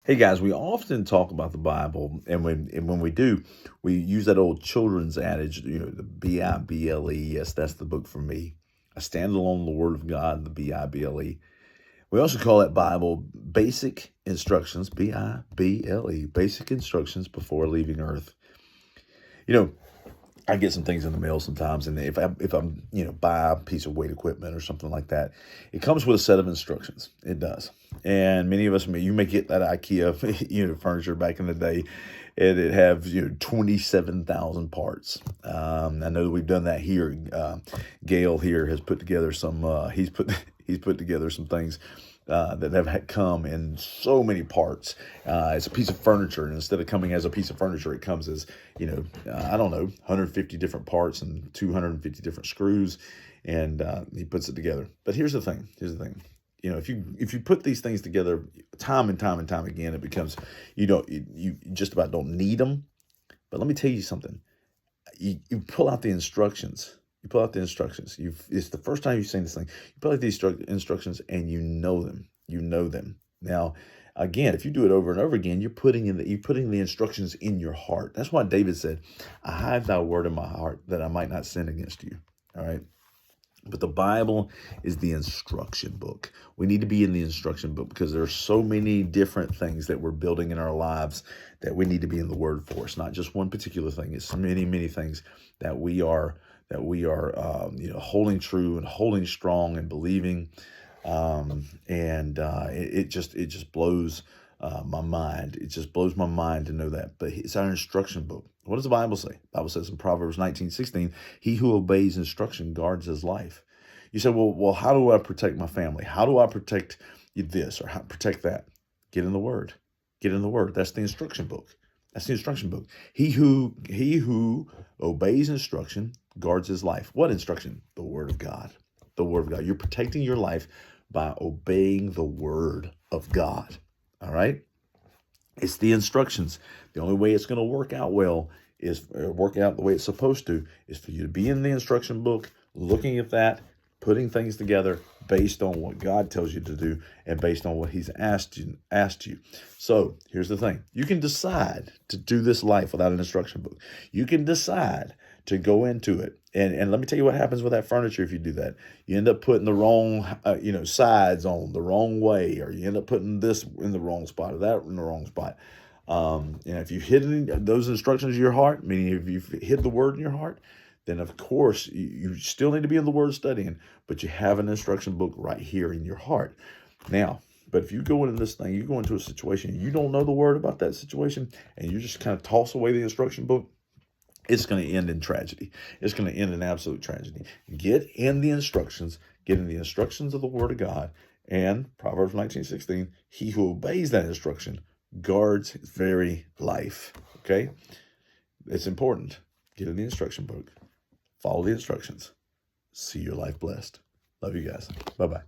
Hey guys, we often talk about the Bible, and when we do, we use that old children's adage, the Bible. Yes, that's the book for me. I stand alone on the Word of God, the Bible. We also call that Bible basic instructions, Bible, basic instructions before leaving Earth. You know, I get some things in the mail sometimes, and if I'm buy a piece of weight equipment or something like that, it comes with a set of instructions. It does, and many of us, you may get that IKEA furniture back in the day, and it have 27,000 parts. I know that we've done that here. Gail here has put together some. He's put together some things that have come in so many parts. It's a piece of furniture, and instead of coming as a piece of furniture, it comes as, I don't know, 150 different parts and 250 different screws, and he puts it together. But here's the thing. If you put these things together time and time and time again, it becomes you just about don't need them. But let me tell you something. You pull out the instructions. You pull out the instructions. It's the first time you've seen this thing. You pull out these instructions and you know them. You know them. Now, again, if you do it over and over again, you're putting the instructions in your heart. That's why David said, "I hide thy word in my heart that I might not sin against you." All right. But the Bible is the instruction book. We need to be in the instruction book because there are so many different things that we're building in our lives that we need to be in the Word for. It's not just one particular thing. It's many, many things that we are holding true and holding strong and believing. It just blows my mind. It just blows my mind to know that. But it's our instruction book. What does the Bible say? The Bible says in Proverbs 19:16, "He who obeys instruction guards his life." You say, well, how do I protect my family? How do I protect this or how protect that? Get in the Word. Get in the Word. That's the instruction book. That's the instruction book. He who obeys instruction guards his life. What instruction? The Word of God. The Word of God. You're protecting your life by obeying the Word of God. All right? It's the instructions. The only way it's going to work out well is work out the way it's supposed to is for you to be in the instruction book, looking at that, putting things together based on what God tells you to do and based on what He's asked you. So here's the thing. You can decide to do this life without an instruction book. You can decide to go into it. And let me tell you what happens with that furniture if you do that. You end up putting the wrong, sides on the wrong way, or you end up putting this in the wrong spot or that in the wrong spot. If you've hidden those instructions in your heart, meaning if you've hid the Word in your heart, then of course you still need to be in the Word studying, but you have an instruction book right here in your heart. Now, but if you go into this thing, you go into a situation, you don't know the Word about that situation, and you just kind of toss away the instruction book, it's going to end in tragedy. It's going to end in absolute tragedy. Get in the instructions, get in the instructions of the Word of God, and Proverbs 19:16, he who obeys that instruction guards his very life. Okay? It's important. Get in the instruction book. Follow the instructions. See your life blessed. Love you guys. Bye-bye.